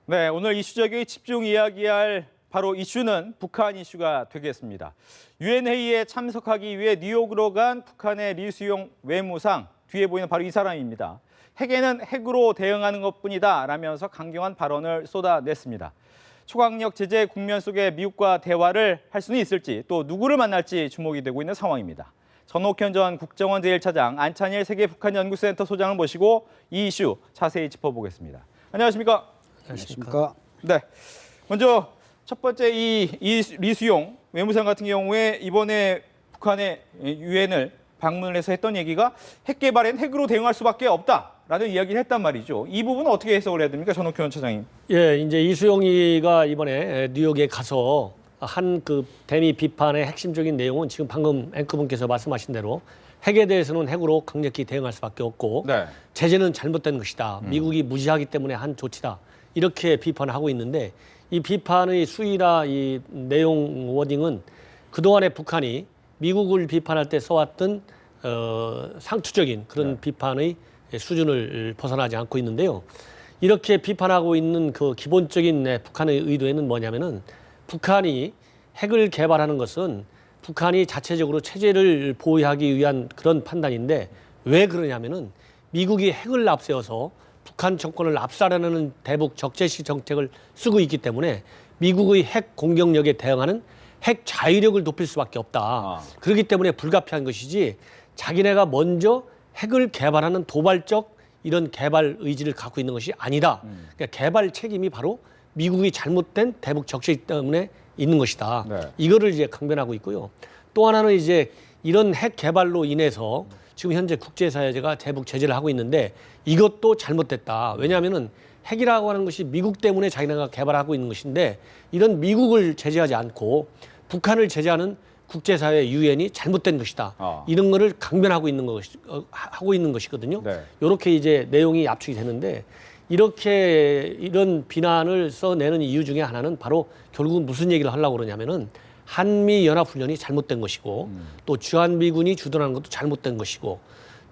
네, 오늘 이슈적에 집중 이야기할 바로 이슈는 북한 이슈가 되겠습니다. 유엔 회의에 참석하기 위해 뉴욕으로 간 북한의 리수용 외무상, 뒤에 보이는 바로 이 사람입니다. 핵에는 핵으로 대응하는 것뿐이다 라면서 강경한 발언을 쏟아냈습니다. 초강력 제재 국면 속에 미국과 대화를 할 수는 있을지, 또 누구를 만날지 주목이 되고 있는 상황입니다. 전옥현 전 국정원 제1차장, 안찬일 세계북한연구센터 소장을 모시고 이 이슈 자세히 짚어보겠습니다. 안녕하십니까? 안녕하십니까? 네, 먼저 첫 번째 이 리수용 외무상 같은 경우에 이번에 북한의 유엔을 방문을 해서 했던 얘기가 핵 개발엔 핵으로 대응할 수밖에 없다라는 이야기를 했단 말이죠. 이 부분은 어떻게 해석을 해야 됩니까, 전옥현 차장님? 예, 이제 이수용이가 이번에 뉴욕에 가서 한 그 대미 비판의 핵심적인 내용은 지금 방금 앵커분께서 말씀하신 대로 핵에 대해서는 핵으로 강력히 대응할 수밖에 없고 네. 제재는 잘못된 것이다. 미국이 무시하기 때문에 한 조치다. 이렇게 비판을 하고 있는데 이 비판의 수위나 이 내용 워딩은 그동안에 북한이 미국을 비판할 때 써왔던 상투적인 그런 비판의 수준을 벗어나지 않고 있는데요. 이렇게 비판하고 있는 그 기본적인 북한의 의도에는 뭐냐면은 북한이 핵을 개발하는 것은 북한이 자체적으로 체제를 보호하기 위한 그런 판단인데 왜 그러냐면은 미국이 핵을 앞세워서 북한 정권을 압살하려는 대북 적재시 정책을 쓰고 있기 때문에 미국의 핵 공격력에 대응하는 핵 자위력을 높일 수밖에 없다. 그렇기 때문에 불가피한 것이지 자기네가 먼저 핵을 개발하는 도발적 이런 개발 의지를 갖고 있는 것이 아니다. 그러니까 개발 책임이 바로 미국이 잘못된 대북 적재시 때문에 있는 것이다. 네. 이거를 이제 강변하고 있고요. 또 하나는 이제 이런 핵 개발로 인해서 지금 현재 국제사회가 대북 제재를 하고 있는데 이것도 잘못됐다. 왜냐하면은 핵이라고 하는 것이 미국 때문에 자기네가 개발하고 있는 것인데 이런 미국을 제재하지 않고 북한을 제재하는 국제사회 유엔이 잘못된 것이다. 이런 거를 강변하고 있는 하고 있는 것이거든요. 네. 이렇게 이제 내용이 압축이 되는데 이렇게 이런 비난을 써내는 이유 중에 하나는 바로 결국은 무슨 얘기를 하려고 그러냐면은 한미 연합훈련이 잘못된 것이고 또 주한미군이 주둔하는 것도 잘못된 것이고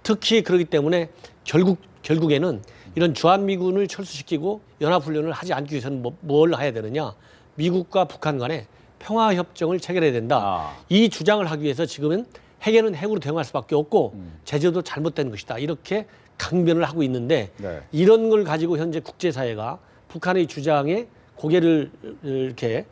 특히 그렇기 때문에 결국에는 이런 주한미군을 철수시키고 연합훈련을 하지 않기 위해서는 뭘 해야 되느냐? 미국과 북한 간에 평화협정을 체결해야 된다. 이 주장을 하기 위해서 지금은 핵에는 핵으로 대응할 수밖에 없고 제재도 잘못된 것이다. 이렇게 강변을 하고 있는데 이런 걸 가지고 현재 국제사회가 북한의 주장에 고개를 이렇게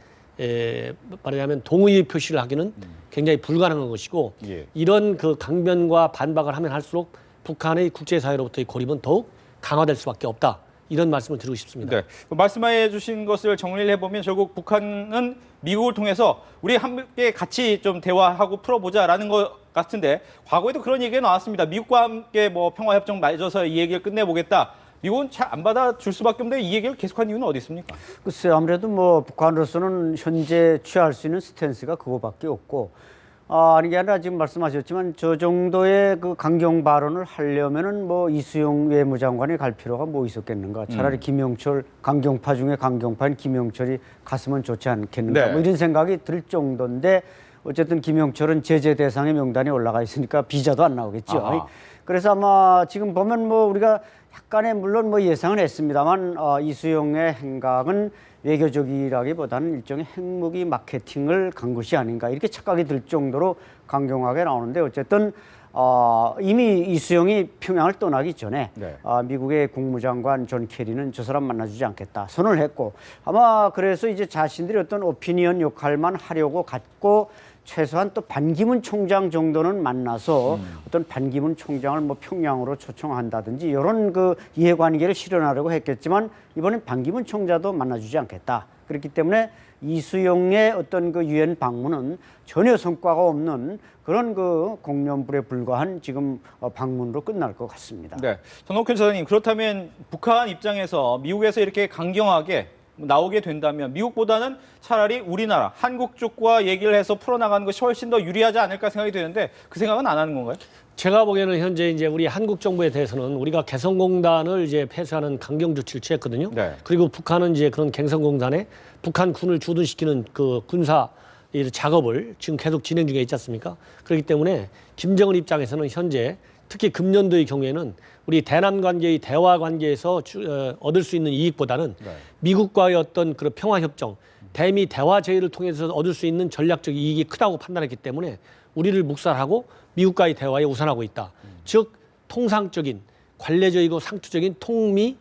말하자면 동의 표시를 하기는 굉장히 불가능한 것이고 이런 그 강변과 반박을 하면 할수록 북한의 국제사회로부터의 고립은 더욱 강화될 수밖에 없다. 이런 말씀을 드리고 싶습니다. 네. 말씀해 주신 것을 정리를 해보면 결국 북한은 미국을 통해서 우리 함께 같이 좀 대화하고 풀어보자라는 것 같은데 과거에도 그런 얘기가 나왔습니다. 미국과 함께 뭐 평화협정 맺어서 이 얘기를 끝내보겠다. 미국은 잘 안 받아줄 수밖에 없는데 이 얘기를 계속한 이유는 어디 있습니까? 글쎄요, 아무래도 뭐 북한으로서는 현재 취할 수 있는 스탠스가 그거밖에 없고 아니 게 아니라 지금 말씀하셨지만 저 정도의 그 강경 발언을 하려면은 뭐 이수용 외무장관이 갈 필요가 뭐 있었겠는가? 차라리 김영철 강경파 중에 강경파인 김영철이 갔으면 좋지 않겠는가? 네. 뭐 이런 생각이 들 정도인데 어쨌든 김영철은 제재 대상의 명단에 올라가 있으니까 비자도 안 나오겠죠. 그래서 아마 지금 보면 뭐 우리가 약간의 물론 뭐 예상은 했습니다만 이수용의 행각은 외교적이라기보다는 일종의 핵무기 마케팅을 간 것이 아닌가 이렇게 착각이 들 정도로 강경하게 나오는데 어쨌든 이미 이수용이 평양을 떠나기 전에 미국의 국무장관 존 케리는 저 사람 만나주지 않겠다 선언을 했고 아마 그래서 이제 자신들이 어떤 오피니언 역할만 하려고 갔고 최소한 또 반기문 총장 정도는 만나서 어떤 반기문 총장을 뭐 평양으로 초청한다든지 이런 그 이해관계를 실현하려고 했겠지만 이번엔 반기문 총장도 만나주지 않겠다. 그렇기 때문에 이수용의 어떤 그 유엔 방문은 전혀 성과가 없는 그런 그 공연불에 불과한 지금 방문으로 끝날 것 같습니다. 네, 전옥현 차장님, 그렇다면 북한 입장에서 미국에서 이렇게 강경하게 나오게 된다면 미국보다는 차라리 우리나라, 한국 쪽과 얘기를 해서 풀어나가는 것이 훨씬 더 유리하지 않을까 생각이 되는데 그 생각은 안 하는 건가요? 제가 보기에는 현재 이제 우리 한국 정부에 대해서는 우리가 개성공단을 이제 폐쇄하는 강경 조치를 취했거든요. 그리고 북한은 이제 그런 개성공단에 북한 군을 주둔시키는 그 군사 작업을 지금 계속 진행 중에 있지 않습니까? 그렇기 때문에 김정은 입장에서는 현재 특히 금년도의 경우에는 우리 대남 관계의 대화 관계에서 얻을 수 있는 이익보다는 네. 미국과의 어떤 그런 평화 협정, 대미 대화 제의를 통해서 얻을 수 있는 전략적 이익이 크다고 판단했기 때문에 우리를 묵살하고 미국과의 대화에 우선하고 있다. 즉 통상적인 관례적이고 상투적인 통미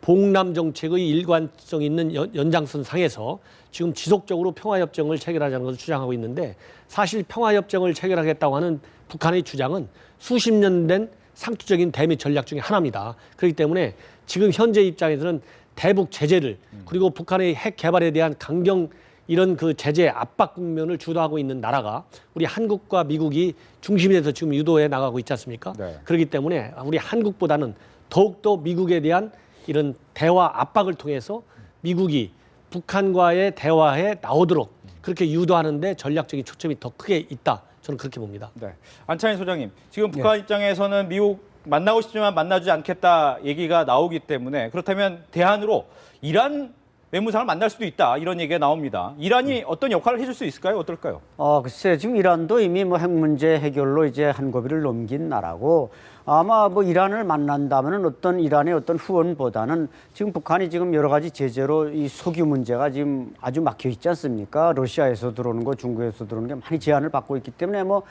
봉남 정책의 일관성 있는 연장선 상에서 지금 지속적으로 평화협정을 체결하자는 것을 주장하고 있는데 사실 평화협정을 체결하겠다고 하는 북한의 주장은 수십 년 된 상투적인 대미 전략 중에 하나입니다. 그렇기 때문에 지금 현재 입장에서는 대북 제재를 그리고 북한의 핵 개발에 대한 강경 이런 그 제재 압박 국면을 주도하고 있는 나라가 우리 한국과 미국이 중심이 돼서 지금 유도해 나가고 있지 않습니까? 네. 그렇기 때문에 우리 한국보다는 더욱더 미국에 대한 이런 대화 압박을 통해서 미국이 북한과의 대화에 나오도록 그렇게 유도하는데 전략적인 초점이 더 크게 있다. 저는 그렇게 봅니다. 네. 안창인 소장님, 지금 북한 입장에서는 미국 만나고 싶지만 만나지 않겠다 얘기가 나오기 때문에 그렇다면 대안으로 이란 외무상을 만날 수도 있다 이런 얘기가 나옵니다. 이란이 어떤 역할을 해줄 수 있을까요? 어떨까요? 글쎄 지금 이란도 이미 뭐 핵 문제 해결로 이제 한 고비를 넘긴 나라고 아마 뭐 이란을 만난다면은 어떤 이란의 어떤 후원보다는 지금 북한이 지금 여러 가지 제재로 이 석유 문제가 지금 아주 막혀 있지 않습니까? 러시아에서 들어오는 거, 중국에서 들어오는 게 많이 제한을 받고 있기 때문에 뭐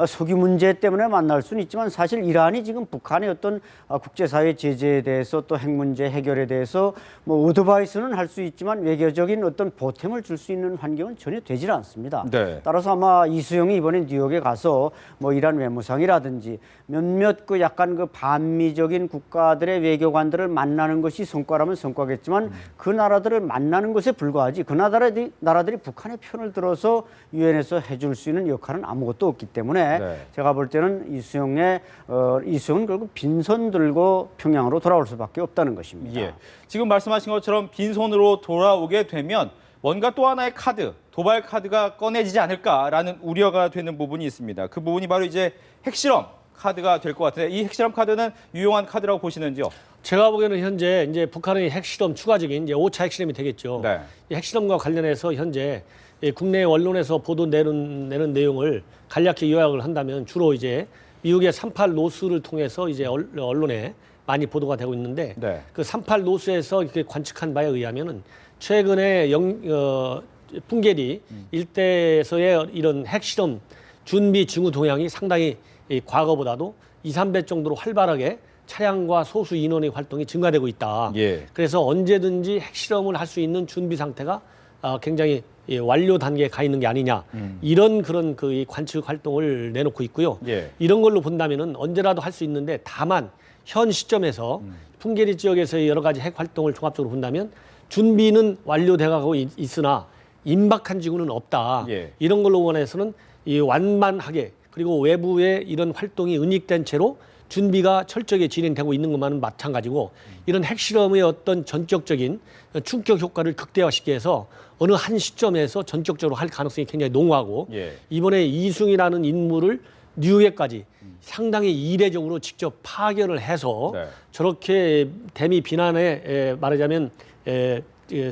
석유 문제 때문에 만날 수는 있지만 사실 이란이 지금 북한의 어떤 국제사회 제재에 대해서 또 핵 문제 해결에 대해서 뭐 어드바이스는 할 수 있지만 외교적인 어떤 보탬을 줄 수 있는 환경은 전혀 되질 않습니다. 네. 따라서 아마 이수영이 이번에 뉴욕에 가서 뭐 이란 외무상이라든지 몇몇 그 약간 그 반미적인 국가들의 외교관들을 만나는 것이 성과라면 성과겠지만 그 나라들을 만나는 것에 불과하지 그 나라들이 북한의 편을 들어서 유엔에서 해줄 수 있는 역할은 아무것도 없기 때문에 네. 제가 볼 때는 이수영은 결국 빈손 들고 평양으로 돌아올 수밖에 없다는 것입니다. 예. 지금 말씀하신 것처럼 빈손으로 돌아오게 되면 뭔가 또 하나의 카드, 도발 카드가 꺼내지지 않을까라는 우려가 되는 부분이 있습니다. 그 부분이 바로 이제 핵실험 카드가 될 것 같은데 이 핵실험 카드는 유용한 카드라고 보시는지요? 제가 보기에는 현재 이제 북한의 핵실험 추가적인 이제 5차 핵실험이 되겠죠. 네. 이 핵실험과 관련해서 현재 국내 언론에서 보도 내는 내용을 간략히 요약을 한다면 주로 이제 미국의 38 노스를 통해서 이제 언론에 많이 보도가 되고 있는데 네. 그 38 노스에서 이렇게 관측한 바에 의하면은 최근에 풍계리 일대에서의 이런 핵실험 준비 징후 동향이 상당히 이 과거보다도 2, 3배 정도로 활발하게 차량과 소수 인원의 활동이 증가되고 있다. 예. 그래서 언제든지 핵실험을 할 수 있는 준비 상태가 굉장히 완료 단계에 가 있는 게 아니냐. 이런 그런 그 관측 활동을 내놓고 있고요. 예. 이런 걸로 본다면은 언제라도 할 수 있는데 다만 현 시점에서 풍계리 지역에서의 여러 가지 핵 활동을 종합적으로 본다면 준비는 완료돼가고 있으나 임박한 징후는 없다. 예. 이런 걸로 원해서는 이 완만하게 그리고 외부의 이런 활동이 은닉된 채로 준비가 철저하게 진행되고 있는 것만은 마찬가지고 이런 핵실험의 어떤 전격적인 충격 효과를 극대화시키기 위해서 어느 한 시점에서 전격적으로 할 가능성이 굉장히 농후하고 예. 이번에 이승이라는 인물을 뉴욕에까지 상당히 이례적으로 직접 파견을 해서 네. 저렇게 대미 비난에 말하자면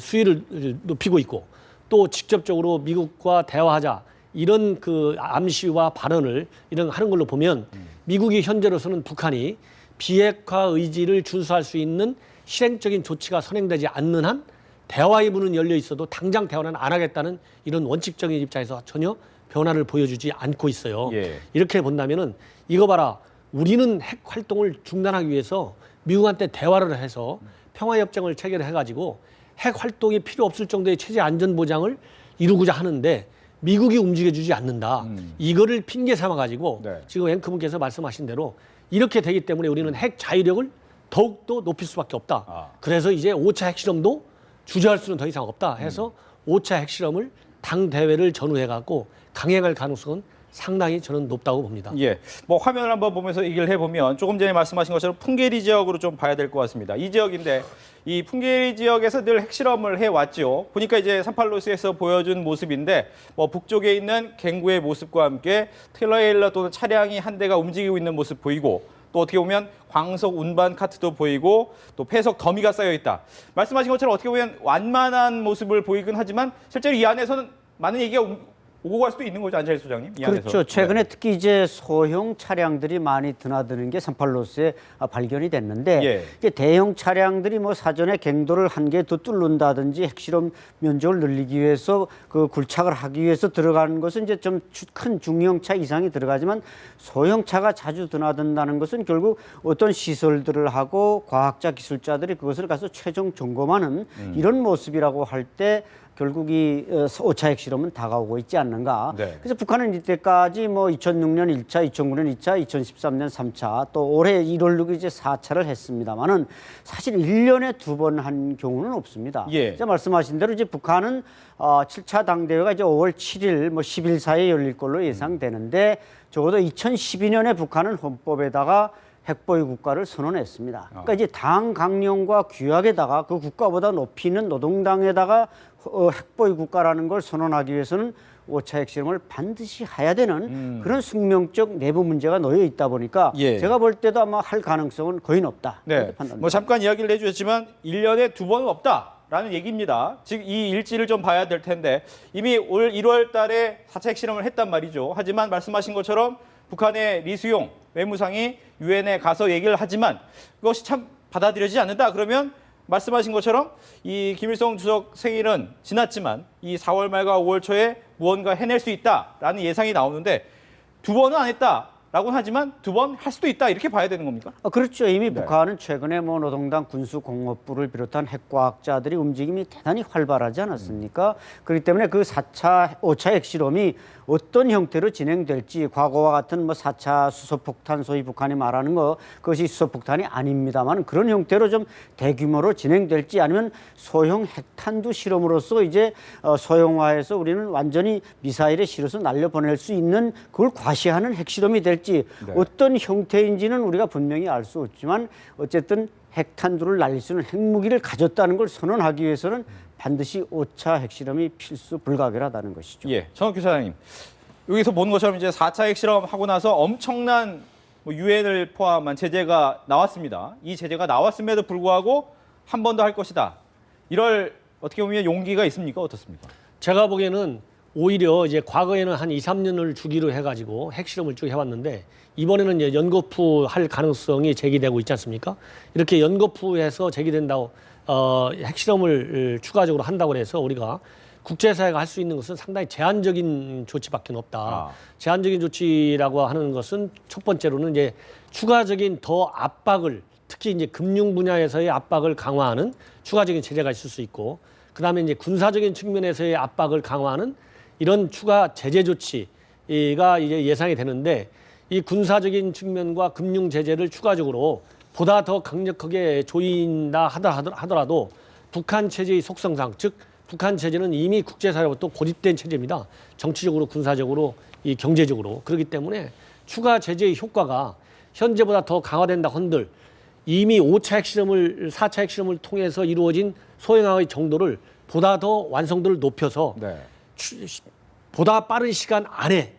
수위를 높이고 있고 또 직접적으로 미국과 대화하자 이런 그 암시와 발언을 이런 하는 걸로 보면 미국이 현재로서는 북한이 비핵화 의지를 준수할 수 있는 실행적인 조치가 선행되지 않는 한 대화의 문은 열려 있어도 당장 대화는 안 하겠다는 이런 원칙적인 입장에서 전혀 변화를 보여주지 않고 있어요. 예. 이렇게 본다면은 이거 봐라. 우리는 핵 활동을 중단하기 위해서 미국한테 대화를 해서 평화협정을 체결해가지고 핵 활동이 필요 없을 정도의 체제 안전 보장을 이루고자 하는데 미국이 움직여주지 않는다. 이거를 핑계 삼아가지고 네. 지금 앵커분께서 말씀하신 대로 이렇게 되기 때문에 우리는 핵 자위력을 더욱더 높일 수밖에 없다. 그래서 이제 5차 핵실험도 주저할 수는 더 이상 없다 해서 5차 핵실험을 당 대회를 전후해갖고 강행할 가능성은 상당히 저는 높다고 봅니다. 예, 뭐 화면을 한번 보면서 얘기를 해보면 조금 전에 말씀하신 것처럼 풍계리 지역으로 좀 봐야 될 것 같습니다. 이 지역인데 이 풍계리 지역에서 늘 핵실험을 해왔죠. 보니까 이제 38노스에서 보여준 모습인데 뭐 북쪽에 있는 갱구의 모습과 함께 트레일러 또는 차량이 한 대가 움직이고 있는 모습 보이고 또 어떻게 보면 광석 운반 카트도 보이고 또 폐석 더미가 쌓여 있다. 말씀하신 것처럼 어떻게 보면 완만한 모습을 보이긴 하지만 실제로 이 안에서는 많은 얘기가 오고 갈 수도 있는 거죠, 안철 소장님? 이 안에서. 그렇죠. 최근에 네. 특히 이제 소형 차량들이 많이 드나드는 게 38로스에 발견이 됐는데 예. 이제 대형 차량들이 뭐 사전에 갱도를 한 개 더 뚫는다든지 핵실험 면적을 늘리기 위해서 그 굴착을 하기 위해서 들어가는 것은 이제 좀 큰 중형차 이상이 들어가지만 소형차가 자주 드나든다는 것은 결국 어떤 시설들을 하고 과학자 기술자들이 그것을 가서 최종 점검하는 이런 모습이라고 할 때 결국 이 5차 핵실험은 다가오고 있지 않는가. 네. 그래서 북한은 이때까지 뭐 2006년 1차, 2009년 2차, 2013년 3차, 또 올해 1월 6일 이제 4차를 했습니다만은 사실 1년에 2번 한 경우는 없습니다. 예. 제가 말씀하신 대로 이제 북한은 7차 당대회가 이제 5월 7일 뭐 10일 사이에 열릴 걸로 예상되는데 적어도 2012년에 북한은 헌법에다가 핵보유 국가를 선언했습니다. 그러니까 이제 당 강령과 규약에다가 그 국가보다 높이 있는 노동당에다가 핵보유 국가라는 걸 선언하기 위해서는 5차 핵실험을 반드시 해야 되는 그런 숙명적 내부 문제가 놓여 있다 보니까 예. 제가 볼 때도 아마 할 가능성은 거의 높다. 네. 이렇게 판단됩니다. 뭐 잠깐 이야기를 해주셨지만 1년에 2번은 없다라는 얘기입니다. 즉 이 일지를 좀 봐야 될 텐데 이미 올 1월 달에 4차 핵실험을 했단 말이죠. 하지만 말씀하신 것처럼 북한의 리수용 외무상이 유엔에 가서 얘기를 하지만 그것이 참 받아들여지지 않는다. 그러면 말씀하신 것처럼 이 김일성 주석 생일은 지났지만 이 4월 말과 5월 초에 무언가 해낼 수 있다라는 예상이 나오는데 2번은 안 했다라고는 하지만 2번 할 수도 있다 이렇게 봐야 되는 겁니까? 그렇죠. 이미 북한은 최근에 뭐 노동당 군수공업부를 비롯한 핵과학자들이 움직임이 대단히 활발하지 않았습니까? 그렇기 때문에 그 4차, 5차 핵실험이 어떤 형태로 진행될지 과거와 같은 뭐 4차 수소폭탄 소위 북한이 말하는 거 그것이 수소폭탄이 아닙니다만 그런 형태로 좀 대규모로 진행될지 아니면 소형 핵탄두 실험으로서 이제 소형화해서 우리는 완전히 미사일에 실어서 날려보낼 수 있는 그걸 과시하는 핵실험이 될지 네. 어떤 형태인지는 우리가 분명히 알 수 없지만 어쨌든 핵탄두를 날릴 수 있는 핵무기를 가졌다는 걸 선언하기 위해서는 반드시 5차 핵실험이 필수 불가결하다는 것이죠. 예, 정학규 사장님. 여기서 보는 것처럼 이제 4차 핵실험 하고 나서 엄청난 유엔을 포함한 제재가 나왔습니다. 이 제재가 나왔음에도 불구하고 한 번 더 할 것이다. 이럴 어떻게 보면 용기가 있습니까? 어떻습니까? 제가 보기에는 오히려 이제 과거에는 한 2, 3년을 주기로 해가지고 핵실험을 쭉 해왔는데 이번에는 이제 연거푸 할 가능성이 제기되고 있지 않습니까? 이렇게 연거푸해서 제기된다고 핵실험을 추가적으로 한다고 해서 우리가 국제사회가 할 수 있는 것은 상당히 제한적인 조치밖에 없다. 제한적인 조치라고 하는 것은 첫 번째로는 이제 추가적인 더 압박을 특히 이제 금융 분야에서의 압박을 강화하는 추가적인 제재가 있을 수 있고 그다음에 이제 군사적인 측면에서의 압박을 강화하는 이런 추가 제재 조치가 이제 예상이 되는데 이 군사적인 측면과 금융 제재를 추가적으로 보다 더 강력하게 조인다 하더라도 북한 체제의 속성상 즉 북한 체제는 이미 국제사회로부터 고립된 체제입니다. 정치적으로 군사적으로 이 경제적으로 그렇기 때문에 추가 제재의 효과가 현재보다 더 강화된다 한들 이미 5차 핵실험을 4차 핵실험을 통해서 이루어진 소형화의 정도를 보다 더 완성도를 높여서 네. 보다 빠른 시간 안에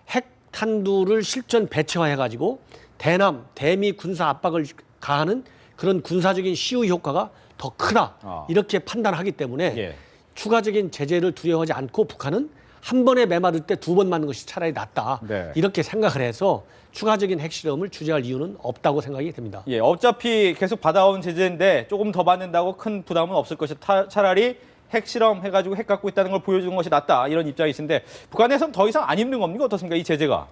핵탄두를 실전 배치화해가지고 대남, 대미 군사 압박을 가하는 그런 군사적인 시의 효과가 더 크다. 이렇게 판단하기 때문에 예. 추가적인 제재를 두려워하지 않고 북한은 한 번에 메마를 때 2번 맞는 것이 차라리 낫다. 네. 이렇게 생각을 해서 추가적인 핵실험을 주재할 이유는 없다고 생각이 됩니다. 예, 어차피 계속 받아온 제재인데 조금 더 받는다고 큰 부담은 없을 것이다. 차라리 핵실험 해가지고 핵 갖고 있다는 걸 보여주는 것이 낫다. 이런 입장이신데 북한에서는 더 이상 안 입는 겁니까? 어떻습니까? 이 제재가.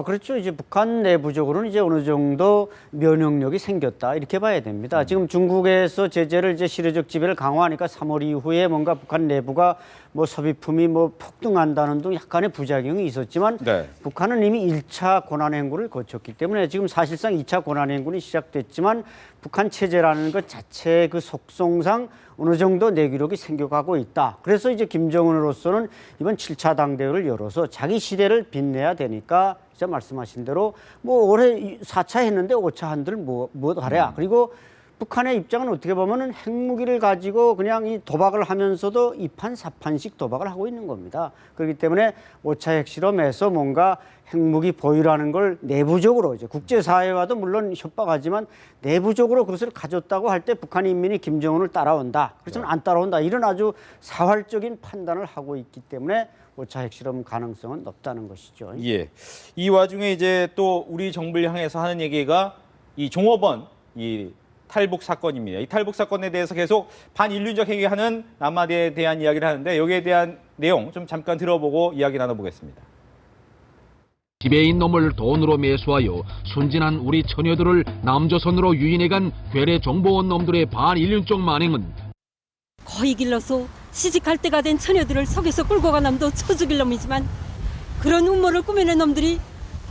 그렇죠. 이제 북한 내부적으로는 이제 어느 정도 면역력이 생겼다. 이렇게 봐야 됩니다. 지금 중국에서 제재를 이제 실효적 지배를 강화하니까 3월 이후에 뭔가 북한 내부가 뭐 소비품이 뭐 폭등한다는 등 약간의 부작용이 있었지만 네. 북한은 이미 1차 고난행군을 거쳤기 때문에 지금 사실상 2차 고난행군이 시작됐지만 북한 체제라는 것 자체의 그 속성상 어느 정도 내기력이 생겨가고 있다. 그래서 이제 김정은으로서는 이번 7차 당대회를 열어서 자기 시대를 빛내야 되니까 진짜 말씀하신 대로 뭐 올해 4차 했는데 5차 한들 뭐 하랴. 그리고 북한의 입장은 어떻게 보면은 핵무기를 가지고 그냥 이 도박을 하면서도 이판사판씩 도박을 하고 있는 겁니다. 그렇기 때문에 5차 핵실험에서 뭔가 핵무기 보유라는 걸 내부적으로 이제 국제사회와도 물론 협박하지만 내부적으로 그것을 가졌다고 할 때 북한 인민이 김정은을 따라온다. 그렇지만 안 따라온다. 이런 아주 사활적인 판단을 하고 있기 때문에 5차 핵실험 가능성은 높다는 것이죠. 예. 이 와중에 이제 또 우리 정부를 향해서 하는 얘기가 이 종업원 이 탈북 사건입니다. 이 탈북 사건에 대해서 계속 반인륜적 행위하는 남한에 대한 이야기를 하는데 여기에 대한 내용 좀 잠깐 들어보고 이야기 나눠보겠습니다. 지배인 놈을 돈으로 매수하여 순진한 우리 처녀들을 남조선으로 유인해간 괴뢰 정보원 놈들의 반인륜적 만행은 거의 길러서 시집갈 때가 된 처녀들을 속에서 끌고 간 놈도 쳐 죽일 놈이지만 그런 음모를 꾸며낸 놈들이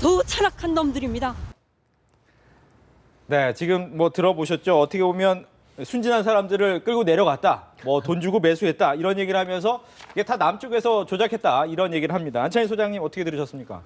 더 철학한 놈들입니다. 네, 지금 뭐 들어보셨죠? 어떻게 보면 순진한 사람들을 끌고 내려갔다. 뭐 돈 주고 매수했다. 이런 얘기를 하면서 이게 다 남쪽에서 조작했다. 이런 얘기를 합니다. 안찬희 소장님 어떻게 들으셨습니까?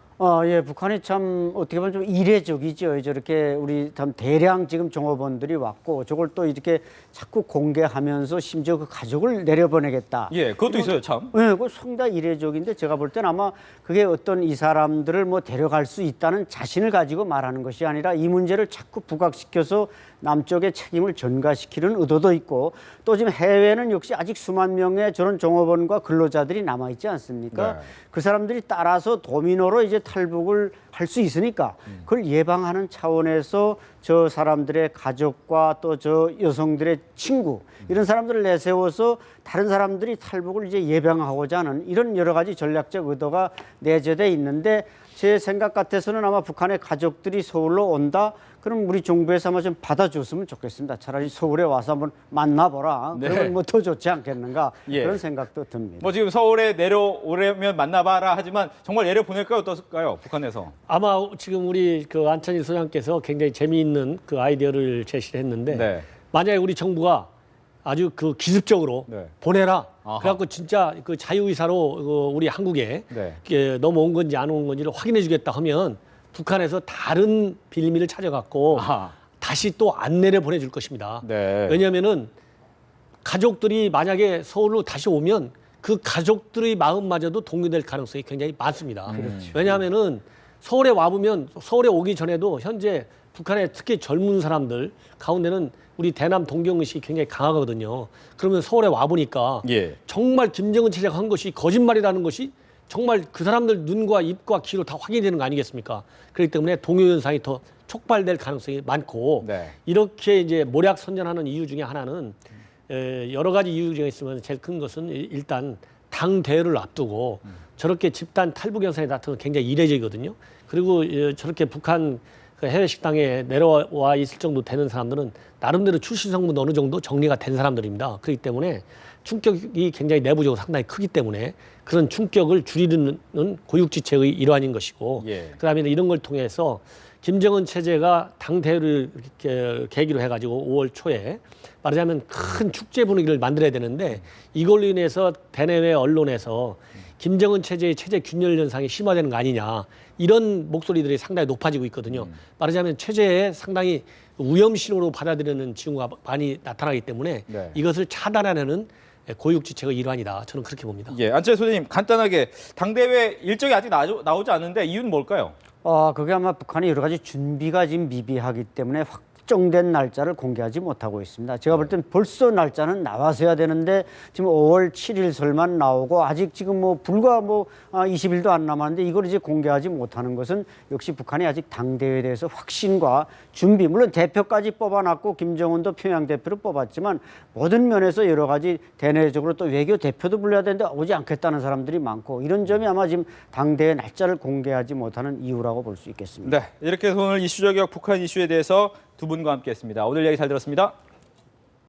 예, 북한이 참 어떻게 보면 좀 이례적이죠. 저렇게 우리 참 대량 지금 종업원들이 왔고 저걸 또 이렇게 자꾸 공개하면서 심지어 그 가족을 내려보내겠다. 예, 그것도 있어요, 참. 네, 그거 상당히 이례적인데 제가 볼 때는 아마 그게 어떤 이 사람들을 뭐 데려갈 수 있다는 자신을 가지고 말하는 것이 아니라 이 문제를 자꾸 부각시켜서 남쪽의 책임을 전가시키는 의도도 있고 또 지금 해외는 역시 아직 수만 명의 저런 종업원과 근로자들이 남아 있지 않습니까? 네. 그 사람들이 따라서 도미노로 이제 탈북을 할 수 있으니까 그걸 예방하는 차원에서 저 사람들의 가족과 또 저 여성들의 친구 이런 사람들을 내세워서 다른 사람들이 탈북을 이제 예방하고자 하는 이런 여러 가지 전략적 의도가 내재돼 있는데 제 생각 같아서는 아마 북한의 가족들이 서울로 온다. 그럼 우리 정부에서 아마 좀 받아줬으면 좋겠습니다. 차라리 서울에 와서 한번 만나보라. 네. 그러면 뭐 더 좋지 않겠는가 예. 그런 생각도 듭니다. 뭐 지금 서울에 내려오려면 만나봐라 하지만 정말 내려보낼까요? 어떨까요? 북한에서. 아마 지금 우리 그 안찬희 소장께서 굉장히 재미있는 그 아이디어를 제시를 했는데 네. 만약에 우리 정부가 아주 그 기습적으로 네. 보내라. 아하. 그래갖고 진짜 그 자유의사로 그 우리 한국에 네. 넘어온 건지 안 온 건지를 확인해주겠다 하면 북한에서 다른 빌미를 찾아갖고 아하. 다시 또 안 내려 보내줄 것입니다. 네. 왜냐하면은 가족들이 만약에 서울로 다시 오면 그 가족들의 마음마저도 동요될 가능성이 굉장히 많습니다. 왜냐하면은 서울에 와보면 서울에 오기 전에도 현재 북한의 특히 젊은 사람들 가운데는 우리 대남 동경의식이 굉장히 강하거든요. 그러면 서울에 와보니까 예. 정말 김정은 체제가 한 것이 거짓말이라는 것이 정말 그 사람들 눈과 입과 귀로 다 확인이 되는 거 아니겠습니까? 그렇기 때문에 동요 현상이 더 촉발될 가능성이 많고 네. 이렇게 이제 모략 선전하는 이유 중에 하나는 여러 가지 이유 중에 있으면 제일 큰 것은 일단 당 대회를 앞두고 저렇게 집단 탈북 현상이 나타나는 건 굉장히 이례적이거든요. 그리고 저렇게 북한 그 해외 식당에 내려와 있을 정도 되는 사람들은 나름대로 출신 성분 어느 정도 정리가 된 사람들입니다. 그렇기 때문에 충격이 굉장히 내부적으로 상당히 크기 때문에 그런 충격을 줄이는 고육지책의 일환인 것이고 예. 그다음에 이런 걸 통해서 김정은 체제가 당대회를 이렇게 계기로 해가지고 5월 초에 말하자면 큰 축제 분위기를 만들어야 되는데 이걸로 인해서 대내외 언론에서 김정은 체제의 체제 균열 현상이 심화되는 거 아니냐 이런 목소리들이 상당히 높아지고 있거든요. 말하자면 체제에 상당히 위험 신호로 받아들이는 징후가 많이 나타나기 때문에 네. 이것을 차단하려는 고육지책의 일환이다. 저는 그렇게 봅니다. 예, 안찬희 소장님 간단하게 당대회 일정이 아직 나오지 않는데 이유는 뭘까요? 그게 아마 북한이 여러 가지 준비가 지금 미비하기 때문에 확정된 날짜를 공개하지 못하고 있습니다. 제가 볼 땐 벌써 날짜는 나와서야 되는데 지금 5월 7일 설만 나오고 아직 지금 뭐 불과 20일도 안 남았는데 이걸 이제 공개하지 못하는 것은 역시 북한이 아직 당대회에 대해서 확신과 준비, 물론 대표까지 뽑아놨고 김정은도 평양 대표를 뽑았지만 모든 면에서 여러 가지 대내적으로 또 외교 대표도 불러야 되는데 오지 않겠다는 사람들이 많고 이런 점이 아마 지금 당대회 날짜를 공개하지 못하는 이유라고 볼 수 있겠습니다. 네, 이렇게 해서 오늘 이슈저격 북한 이슈에 대해서 두 분과 함께했습니다. 오늘 이야기 잘 들었습니다.